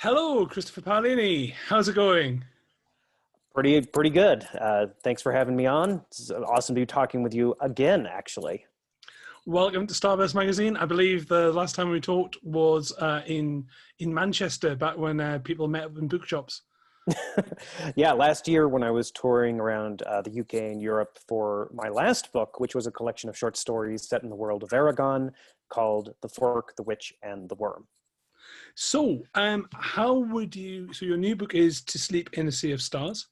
Hello, Christopher Paolini. How's it going? Pretty good. Thanks for having me on. It's awesome to be talking with you again, actually. Welcome to Starburst magazine. I believe the last time we talked was in Manchester, back when people met up in bookshops. Yeah, last year when I was touring around the UK and Europe for my last book, which was a collection of short stories set in the world of Aragon called The Fork, the Witch, and the Worm. So, how would you? So, your new book is To Sleep in a Sea of Stars.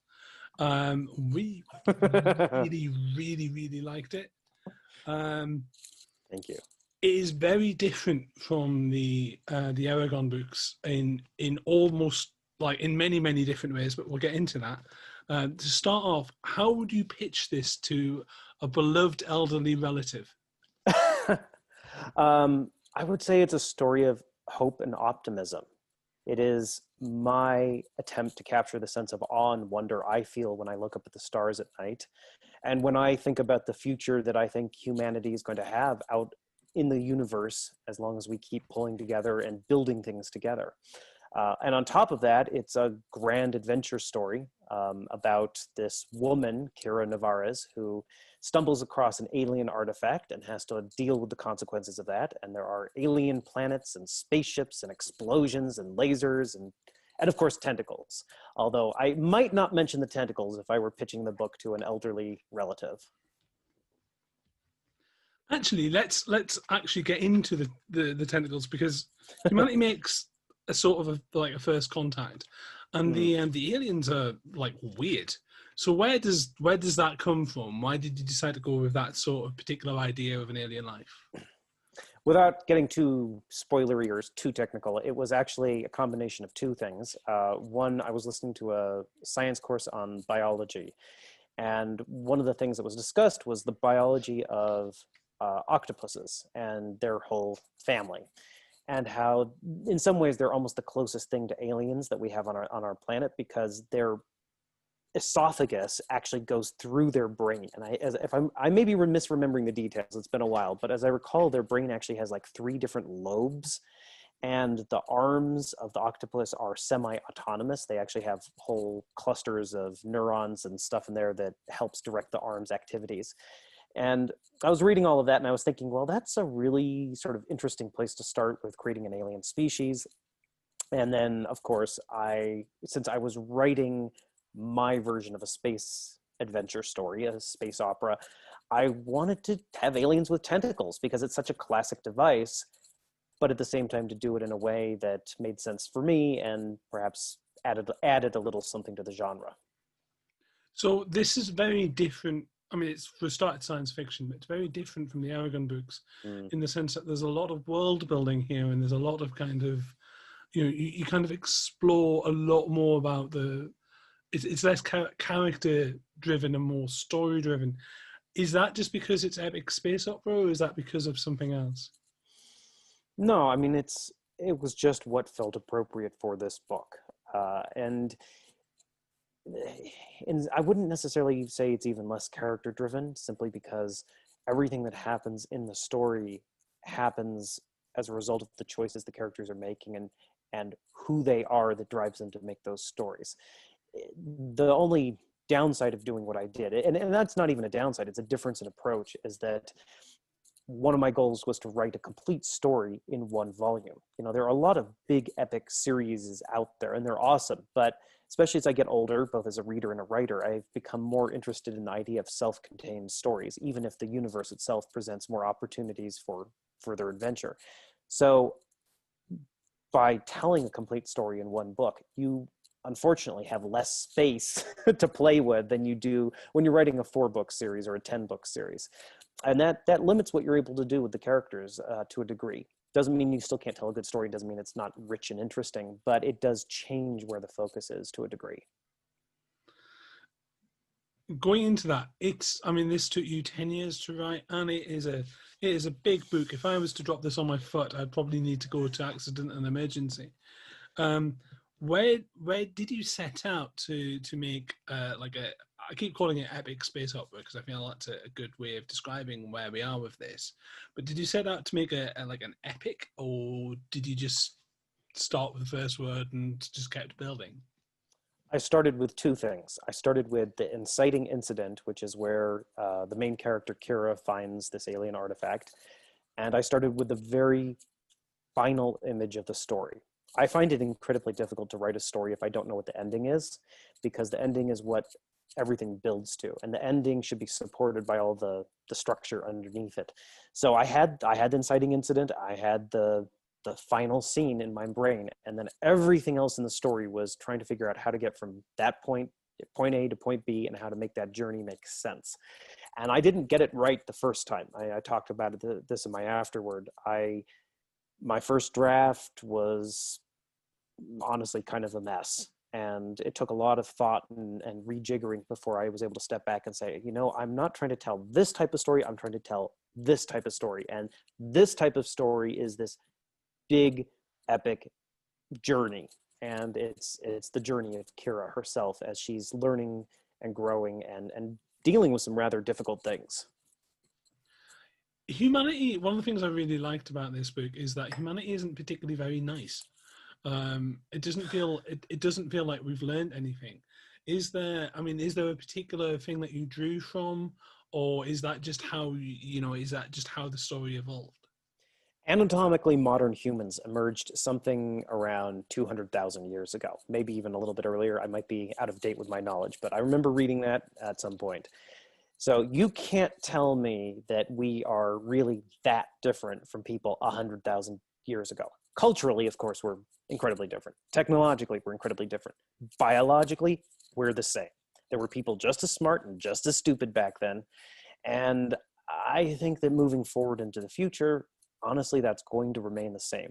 We really liked it. Um, Thank you. it is very different from the Aragon books in almost like in many different ways, but we'll get into that. To start off, how would you pitch this to a beloved elderly relative? I would say it's a story of hope and optimism. It is my attempt to capture the sense of awe and wonder I feel when I look up at the stars at night. And when I think about the future that I think humanity is going to have out in the universe, as long as we keep pulling together and building things together. And on top of that, it's a grand adventure story about this woman, Kira Navarez, who stumbles across an alien artifact and has to deal with the consequences of that. And there are alien planets and spaceships and explosions and lasers and of course, tentacles. Although I might not mention the tentacles if I were pitching the book to an elderly relative. Actually, let's actually get into the tentacles, because humanity makes a sort of like a first contact, and Mm. the aliens are like weird. So where does that come from? Why did you decide to go with that sort of particular idea of an alien life? Without getting too spoilery or too technical, it was actually a combination of two things. One, I was listening to a science course on biology, and one of the things that was discussed was the biology of octopuses and their whole family, and how in some ways they're almost the closest thing to aliens that we have on our planet, because their esophagus actually goes through their brain. And I may be misremembering the details, it's been a while, but as I recall, their brain actually has like 3 different lobes, and the arms of the octopus are semi-autonomous. They actually have whole clusters of neurons and stuff in there that helps direct the arms activities. And I was reading all of that and I was thinking, well, that's a really sort of interesting place to start with creating an alien species. And then, of course, since I was writing my version of a space adventure story, a space opera, I wanted to have aliens with tentacles because it's such a classic device, but at the same time to do it in a way that made sense for me and perhaps added a little something to the genre. So this is very different. I mean, it's for a start, it's science fiction, but it's very different from the Aragon books Mm. in the sense that there's a lot of world building here, and there's a lot of kind of, you kind of explore a lot more about it's less character driven and more story driven. Is that just because it's epic space opera, or is that because of something else? No, I mean it was just what felt appropriate for this book, and I wouldn't necessarily say it's even less character driven, simply because everything that happens in the story happens as a result of the choices the characters are making and who they are that drives them to make those stories. The only downside of doing what I did, and that's not even a downside, it's a difference in approach, is that one of my goals was to write a complete story in one volume. You know, there are a lot of big epic series out there and they're awesome, but especially as I get older, both as a reader and a writer, I've become more interested in the idea of self-contained stories, even if the universe itself presents more opportunities for further adventure. So by telling a complete story in one book, you unfortunately have less space to play with than you do when you're writing a 4-book series or a 10-book series. And that limits what you're able to do with the characters to a degree. Doesn't mean you still can't tell a good story, doesn't mean it's not rich and interesting, but it does change where the focus is to a degree. Going into that, I mean, this took you 10 years to write, and it is a big book. If I was to drop this on my foot, I'd probably need to go to accident and emergency. Um, where did you set out to make like a, I keep calling it epic space opera because I feel that's a good way of describing where we are with this. But did you set out to make a like an epic, or did you just start with the first word and just kept building? I started with two things. I started with the inciting incident, which is where the main character Kira finds this alien artifact. And I started with the very final image of the story. I find it incredibly difficult to write a story if I don't know what the ending is, because the ending is what everything builds to, and the ending should be supported by all the structure underneath it. So I had the inciting incident, I had the final scene in my brain, and then everything else in the story was trying to figure out how to get from that point A to point B, and how to make that journey make sense. And I didn't get it right the first time. I talked about this in my afterword. My first draft was honestly kind of a mess. And it took a lot of thought and rejiggering before I was able to step back and say, you know, I'm not trying to tell this type of story, I'm trying to tell this type of story. And this type of story is this big, epic journey. And it's the journey of Kira herself as she's learning and growing and dealing with some rather difficult things. Humanity, one of the things I really liked about this book is that humanity isn't particularly very nice. It doesn't feel like we've learned anything. Is there a particular thing that you drew from, or is that just how the story evolved? Anatomically, modern humans emerged something around 200,000 years ago, maybe even a little bit earlier. I might be out of date with my knowledge, but I remember reading that at some point. So you can't tell me that we are really that different from people 100,000 years ago. Culturally, of course, we're incredibly different. Technologically, we're incredibly different. Biologically, we're the same. There were people just as smart and just as stupid back then. And I think that moving forward into the future, honestly, that's going to remain the same.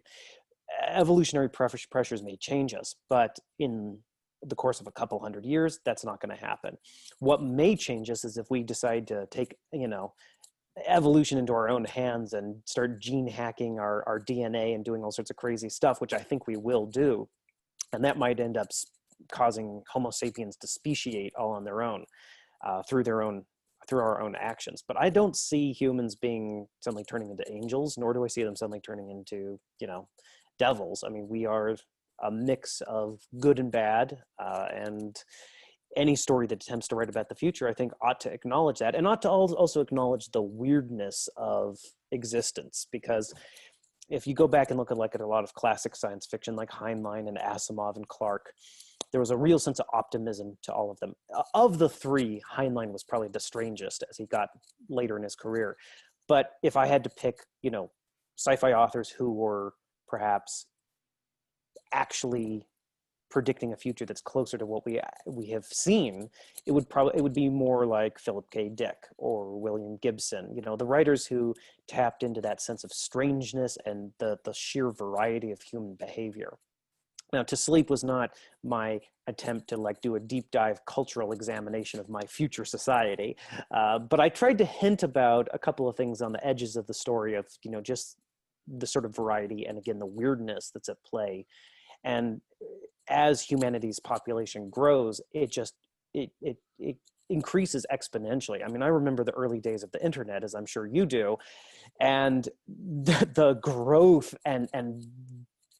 Evolutionary pressures may change us, but in the course of a couple hundred years, that's not going to happen. What may change us is if we decide to take, evolution into our own hands and start gene hacking our DNA and doing all sorts of crazy stuff, which I think we will do. And that might end up causing Homo sapiens to speciate all on their own, through our own actions. But I don't see humans being suddenly turning into angels, nor do I see them suddenly turning into, devils. I mean, we are a mix of good and bad, and any story that attempts to write about the future, I think, ought to acknowledge that, and ought to also acknowledge the weirdness of existence. Because if you go back and look at a lot of classic science fiction like Heinlein and Asimov and Clarke, there was a real sense of optimism to all of them. Of the three, Heinlein was probably the strangest as he got later in his career. But if I had to pick, sci-fi authors who were perhaps actually predicting a future that's closer to what we have seen, it would be more like Philip K. Dick or William Gibson, the writers who tapped into that sense of strangeness and the sheer variety of human behavior. Now, To Sleep was not my attempt to do a deep dive cultural examination of my future society, but I tried to hint about a couple of things on the edges of the story of, just the sort of variety and, again, the weirdness that's at play. And as humanity's population grows, it increases exponentially. I mean, I remember the early days of the internet, as I'm sure you do, and the growth and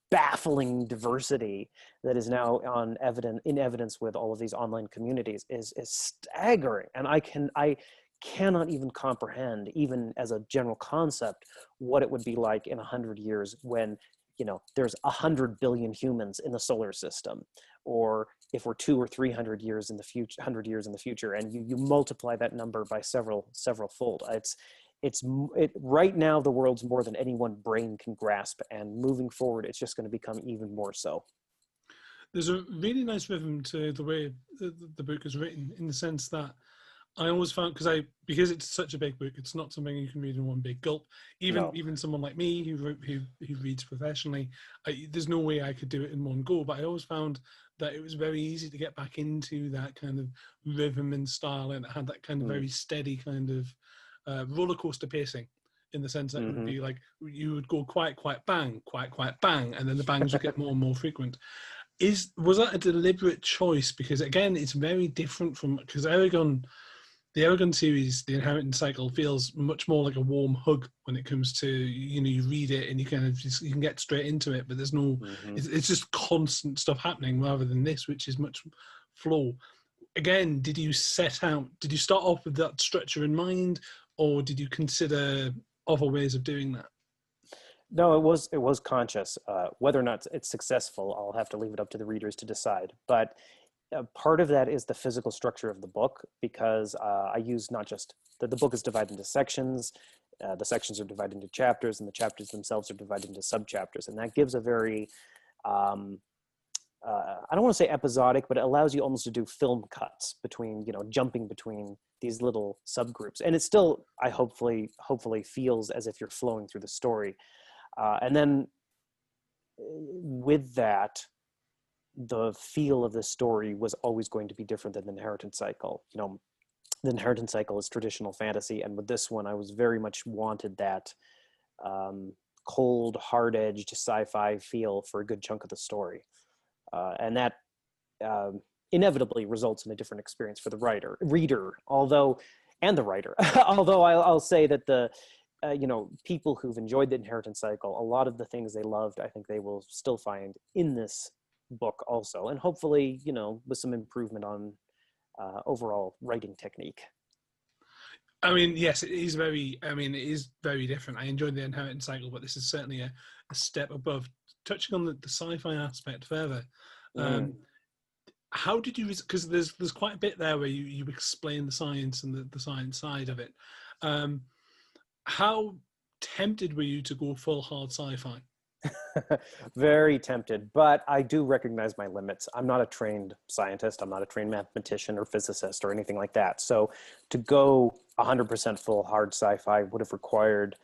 baffling diversity that is now in evidence with all of these online communities is staggering. And I cannot even comprehend, even as a general concept, what it would be like in 100 years when there's 100 billion humans in the solar system, or if we're 200 or 300 years in the future, 100 years in the future, and you multiply that number by several fold. It's right now the world's more than any one brain can grasp, and moving forward, it's just going to become even more so. There's a really nice rhythm to the way the book is written, in the sense that I always found, because it's such a big book, it's not something you can read in one big gulp. Even someone like me who reads professionally, there's no way I could do it in one go. But I always found that it was very easy to get back into that kind of rhythm and style, and it had that kind of very steady kind of roller coaster pacing, in the sense that it would be like you would go quite bang, quite bang, and then the bangs would get more and more frequent. Was that a deliberate choice? Because again, it's very different because Eragon. the ERAGON series, the Inheritance Cycle, feels much more like a warm hug when it comes to, you read it and you kind of you can get straight into it, but there's no, it's just constant stuff happening rather than this, which is much flow. Again, did you start off with that structure in mind, or did you consider other ways of doing that? No, it was conscious. Whether or not it's successful, I'll have to leave it up to the readers to decide. But part of that is the physical structure of the book, because I use not just the book is divided into sections. The sections are divided into chapters, and the chapters themselves are divided into subchapters, and that gives a very I don't want to say episodic, but it allows you almost to do film cuts between, jumping between these little subgroups. And it still, I hopefully feels as if you're flowing through the story. And then with that, the feel of the story was always going to be different than the Inheritance Cycle. The Inheritance Cycle is traditional fantasy. And with this one, I was very much wanted that cold, hard-edged sci-fi feel for a good chunk of the story. And that inevitably results in a different experience for the reader, and the writer. Although I'll say that the, people who've enjoyed the Inheritance Cycle, a lot of the things they loved, I think they will still find in this book also. And hopefully, with some improvement on overall writing technique. I mean, yes, it is very different. I enjoyed the Inheritance Cycle, but this is certainly a step above. Touching on the sci-fi aspect further, how did you, because there's quite a bit there where you explain the science and the science side of it. How tempted were you to go full hard sci-fi? Very tempted, but I do recognize my limits. I'm not a trained scientist. I'm not a trained mathematician or physicist or anything like that. So to go 100% full hard sci-fi would have required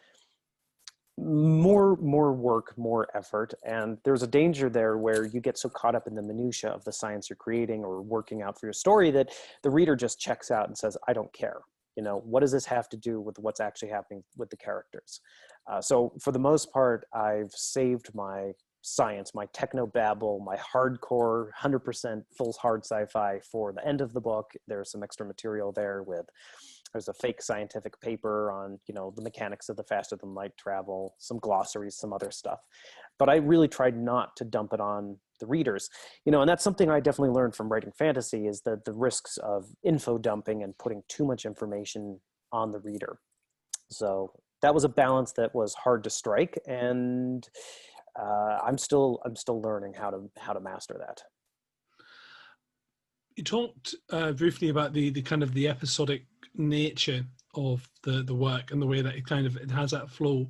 more work, more effort. And there's a danger there where you get so caught up in the minutia of the science you're creating or working out for your story that the reader just checks out and says, I don't care. What does this have to do with what's actually happening with the characters? So for the most part, I've saved my science, my techno-babble, my hardcore 100% full hard sci-fi for the end of the book. There's some extra material there there's a fake scientific paper on, the mechanics of the faster than light travel, some glossaries, some other stuff. But I really tried not to dump it on the readers, and that's something I definitely learned from writing fantasy, is the risks of info dumping and putting too much information on the reader. So that was a balance that was hard to strike, and I'm still learning how to master that. You talked briefly about the kind of the episodic nature of the work and the way that it has that flow.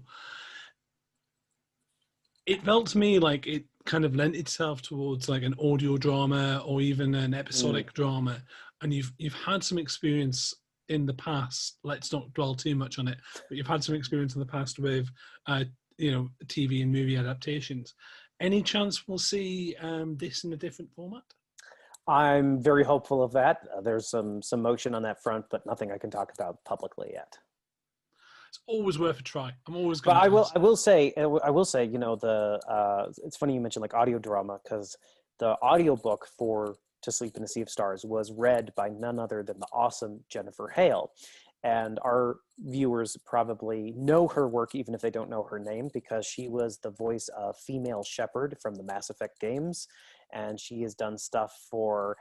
It felt to me like it kind of lent itself towards like an audio drama or even an episodic drama. And you've had some experience in the past. Let's not dwell too much on it, but you've had some experience in the past with TV and movie adaptations. Any chance we'll see this in a different format? I'm very hopeful of that. There's some motion on that front, but nothing I can talk about publicly yet. It's always worth a try. I'm always going to. But I will say, it's funny you mentioned like audio drama, because the audiobook for To Sleep in a Sea of Stars was read by none other than the awesome Jennifer Hale. And our viewers probably know her work, even if they don't know her name, because she was the voice of Female Shepard from the Mass Effect games. And she has done stuff for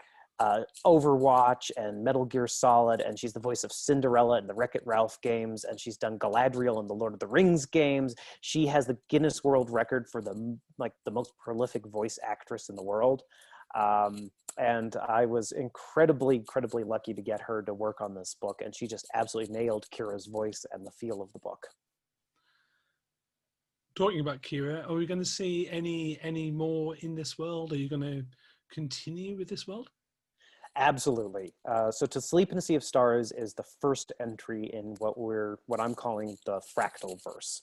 Overwatch and Metal Gear Solid, and she's the voice of Cinderella in the Wreck-It Ralph games, and she's done Galadriel in the Lord of the Rings games. She has the Guinness World Record for the most prolific voice actress in the world. And I was incredibly lucky to get her to work on this book, and she just absolutely nailed Kira's voice and the feel of the book. Talking about Kira, are we going to see any more in this world? Are you going to continue with this world? Absolutely. So To Sleep in a Sea of Stars is the first entry in what I'm calling the fractal verse.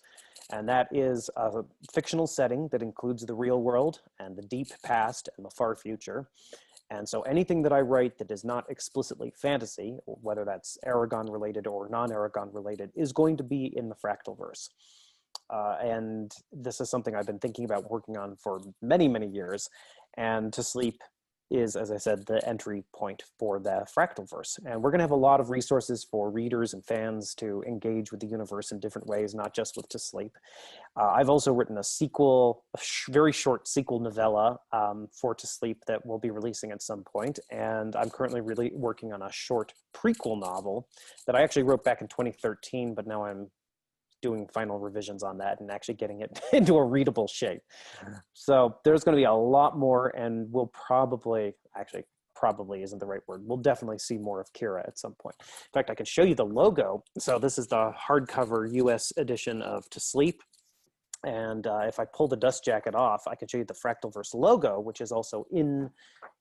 And that is a fictional setting that includes the real world and the deep past and the far future. And so anything that I write that is not explicitly fantasy, whether that's ERAGON related or non-ERAGON related, is going to be in the fractal verse. And this is something I've been thinking about working on for many years. And To Sleep is, as I said, the entry point for the Fractalverse. And we're going to have a lot of resources for readers and fans to engage with the universe in different ways, not just with To Sleep. I've also written a sequel, very short sequel novella for To Sleep that we'll be releasing at some point. And I'm currently really working on a short prequel novel that I actually wrote back in 2013, but now I'm doing final revisions on that and actually getting it into a readable shape. So there's going to be a lot more, and we'll probably isn't the right word. We'll definitely see more of Kira at some point. In fact, I can show you the logo. So this is the hardcover US edition of To Sleep. And if I pull the dust jacket off, I can show you the Fractalverse logo, which is also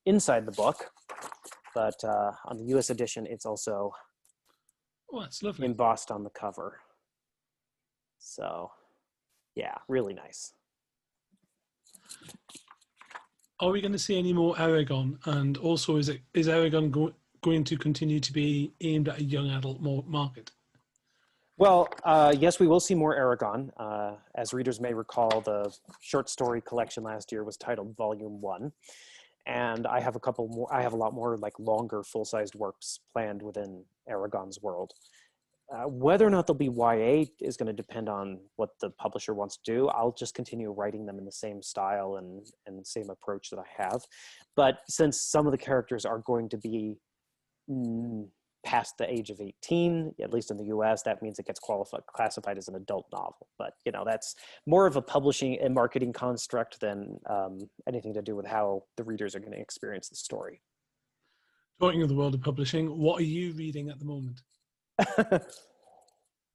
inside the book. But on the US edition, it's also that's lovely. Embossed on the cover. So, yeah, really nice. Are we going to see any more ERAGON? And also, is ERAGON going to continue to be aimed at a young adult market? Well, yes, we will see more ERAGON. As readers may recall, the short story collection last year was titled Volume 1. And I have a lot more like longer full-sized works planned within ERAGON's world. Whether or not they'll be YA is going to depend on what the publisher wants to do. I'll just continue writing them in the same style and same approach that I have. But since some of the characters are going to be past the age of 18, at least in the US, that means it gets classified as an adult novel. But, you know, that's more of a publishing and marketing construct than anything to do with how the readers are going to experience the story. Talking of the world of publishing, what are you reading at the moment?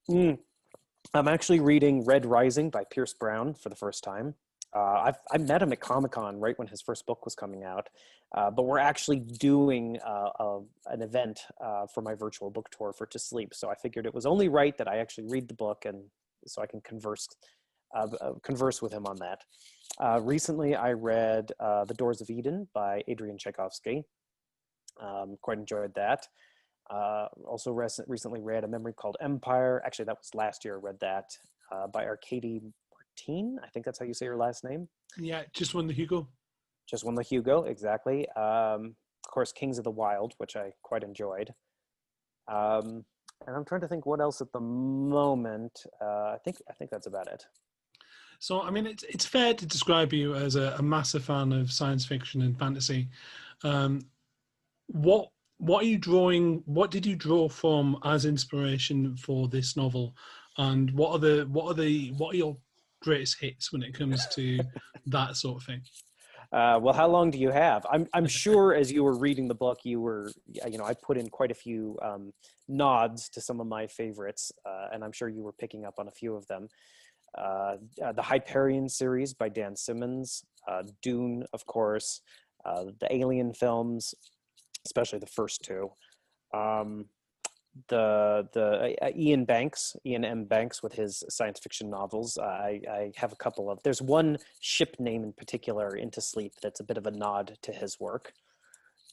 I'm actually reading Red Rising by Pierce Brown for the first time. I met him at Comic-Con right when his first book was coming out, but we're actually doing an event for my virtual book tour for To Sleep. So I figured it was only right that I actually read the book, and so I can converse with him on that. Recently, I read The Doors of Eden by Adrian Tchaikovsky. Quite enjoyed that. Also recently read A Memory Called Empire. Actually, that was last year I read that by Arkady Martine. I think that's how you say your last name. Yeah, just won the Hugo. Just won the Hugo, exactly. Of course, Kings of the Wild, which I quite enjoyed. And I'm trying to think what else at the moment. I think that's about it. So, I mean, it's fair to describe you as a massive fan of science fiction and fantasy. What are you drawing? What did you draw from as inspiration for this novel, and what are your greatest hits when it comes to that sort of thing? Well, how long do you have? I'm sure as you were reading the book, I put in quite a few nods to some of my favorites, and I'm sure you were picking up on a few of them. The Hyperion series by Dan Simmons, Dune, of course, the Alien films, especially the first two. The Ian M. Banks with his science fiction novels. I have a couple of. There's one ship name in particular, Into Sleep, that's a bit of a nod to his work,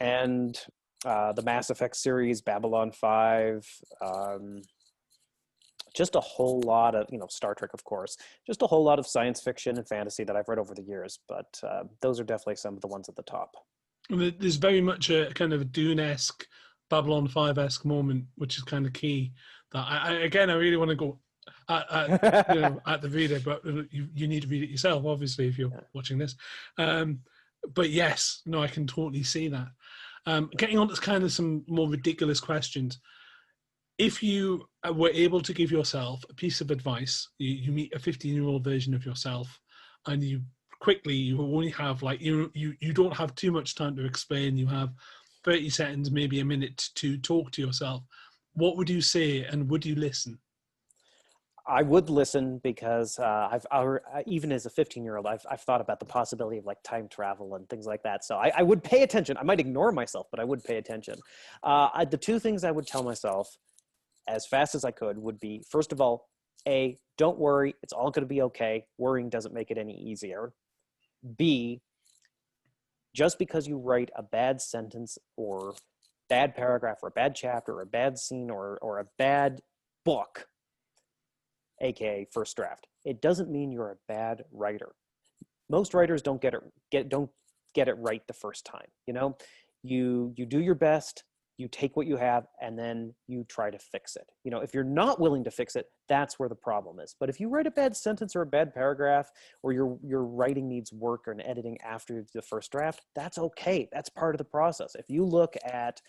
and the Mass Effect series, Babylon 5. Just a whole lot of, Star Trek, of course. Just a whole lot of science fiction and fantasy that I've read over the years, but those are definitely some of the ones at the top. There's very much a kind of a Dune-esque, Babylon 5-esque moment, which is kind of key. That I really want to go at the reader, but you need to read it yourself, obviously, if you're watching this. But yes, no, I can totally see that. Getting on to kind of some more ridiculous questions. If you were able to give yourself a piece of advice, you meet a 15-year-old version of yourself, and you only have you don't have too much time to explain. You have 30 seconds, maybe a minute to talk to yourself. What would you say, and would you listen? I would listen because even as a 15-year-old, I've thought about the possibility of like time travel and things like that. So I would pay attention. I might ignore myself, but I would pay attention. The two things I would tell myself as fast as I could would be, first of all, A, don't worry. It's all going to be okay. Worrying doesn't make it any easier. B, just because you write a bad sentence or bad paragraph or a bad chapter or a bad scene or a bad book, aka first draft, it doesn't mean you're a bad writer. Most writers don't get it right the first time. You know, you do your best, you take what you have, and then you try to fix it. You know, if you're not willing to fix it, that's where the problem is. But if you write a bad sentence or a bad paragraph, or your writing needs work or an editing after the first draft, that's okay. That's part of the process. If you look at,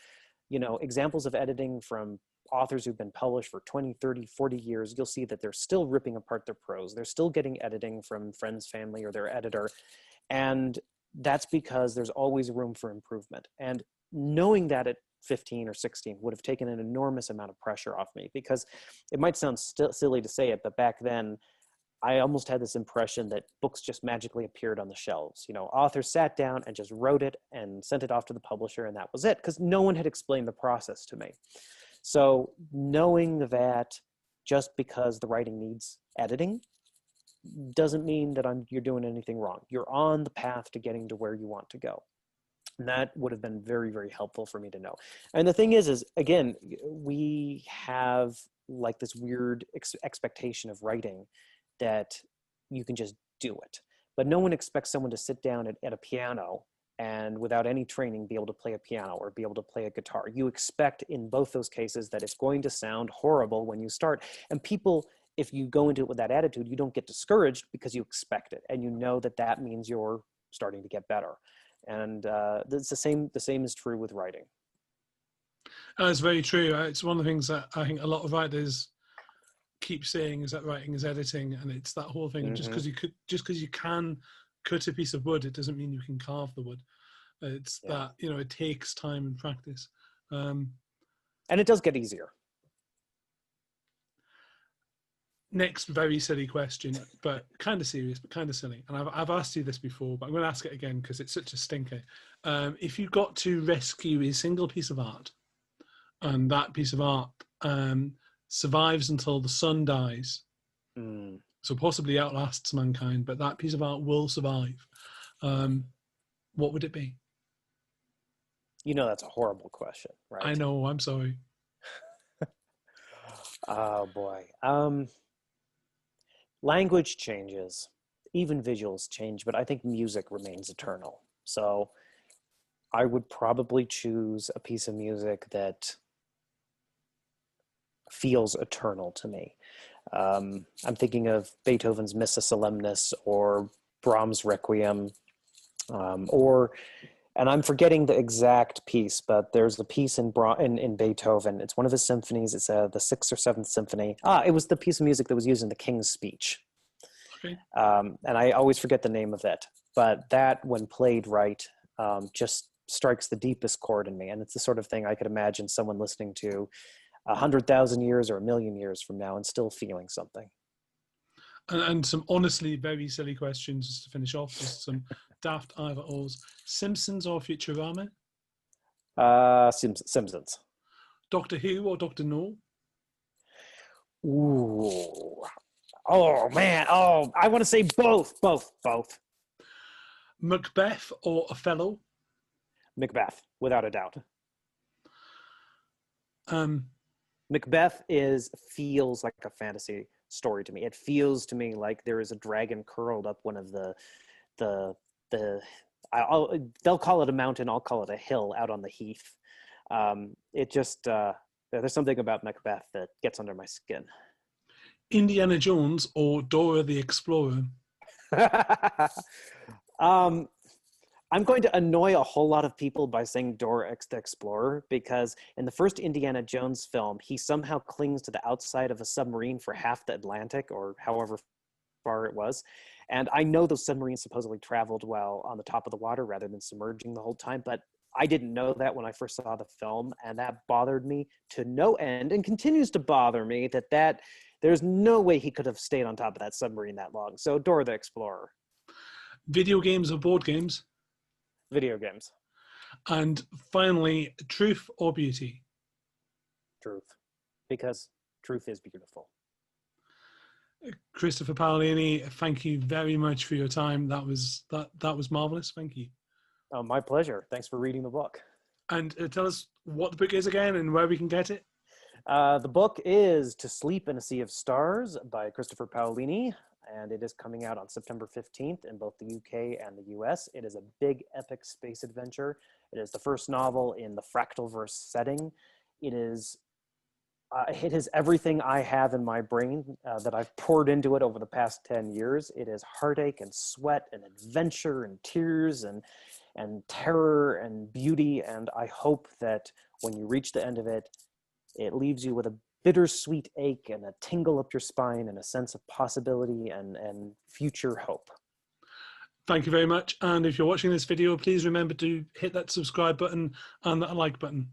you know, examples of editing from authors who've been published for 20, 30, 40 years, you'll see that they're still ripping apart their prose. They're still getting editing from friends, family, or their editor. And that's because there's always room for improvement. And knowing that at 15 or 16 would have taken an enormous amount of pressure off me, because it might sound silly to say it, but back then I almost had this impression that books just magically appeared on the shelves. You know, authors sat down and just wrote it and sent it off to the publisher, and that was it, because no one had explained the process to me. So knowing that just because the writing needs editing doesn't mean that you're doing anything wrong. You're on the path to getting to where you want to go. And that would have been very, very helpful for me to know. And the thing is again, we have like this weird expectation of writing that you can just do it. But no one expects someone to sit down at a piano and without any training be able to play a piano or be able to play a guitar. You expect in both those cases that it's going to sound horrible when you start. And people, if you go into it with that attitude, you don't get discouraged because you expect it. And you know that that means you're starting to get better. And it's the same is true with writing. That's very true. It's one of the things that I think a lot of writers keep saying, is that writing is editing, and it's that whole thing. Just because you can cut a piece of wood, it doesn't mean you can carve the wood. It's that, you know, it takes time and practice. And it does get easier. Next, very silly question, but kind of serious, but kind of silly. And I've asked you this before, but I'm going to ask it again because it's such a stinker. If you got to rescue a single piece of art, and that piece of art survives until the sun dies, so possibly outlasts mankind, but that piece of art will survive, what would it be? You know, that's a horrible question, right? I know, I'm sorry. Oh boy. Language changes, even visuals change, but I think music remains eternal. So I would probably choose a piece of music that feels eternal to me. I'm thinking of Beethoven's Missa Solemnis or Brahms' Requiem, and I'm forgetting the exact piece, but there's a piece in Beethoven. It's one of his symphonies. It's the 6th or 7th symphony. It was the piece of music that was used in the King's Speech. Okay. And I always forget the name of it. But that, when played right, just strikes the deepest chord in me. And it's the sort of thing I could imagine someone listening to 100,000 years or 1,000,000 years from now and still feeling something. And some honestly very silly questions just to finish off. Just some daft either ors. Simpsons or Futurama? Simpsons. Doctor Who or Doctor No? Ooh. Oh, man. Oh, I want to say both. Macbeth or Othello? Macbeth, without a doubt. Um, Macbeth feels like a fantasy story to me. It feels to me like there is a dragon curled up one of they'll call it a mountain, I'll call it a hill out on the heath. There's something about Macbeth that gets under my skin. Indiana Jones or Dora the Explorer? I'm going to annoy a whole lot of people by saying Dora the Explorer, because in the first Indiana Jones film, he somehow clings to the outside of a submarine for half the Atlantic, or however far it was. And I know those submarines supposedly traveled while on the top of the water rather than submerging the whole time, but I didn't know that when I first saw the film, and that bothered me to no end and continues to bother me that there's no way he could have stayed on top of that submarine that long. So Dora the Explorer. Video games or board games? Video games. And finally, truth or beauty? Truth. Because truth is beautiful. Christopher Paolini, thank you very much for your time. That was marvelous. Thank you. Oh, my pleasure. Thanks for reading the book. And tell us what the book is again and where we can get it. The book is To Sleep in a Sea of Stars by Christopher Paolini, and it is coming out on September 15th in both the UK and the US. It is a big, epic space adventure. It is the first novel in the Fractalverse setting. It is everything I have in my brain that I've poured into it over the past 10 years. It is heartache and sweat and adventure and tears and terror and beauty. And I hope that when you reach the end of it, it leaves you with a bittersweet ache and a tingle up your spine and a sense of possibility and future hope. Thank you very much. And if you're watching this video, please remember to hit that subscribe button and that like button.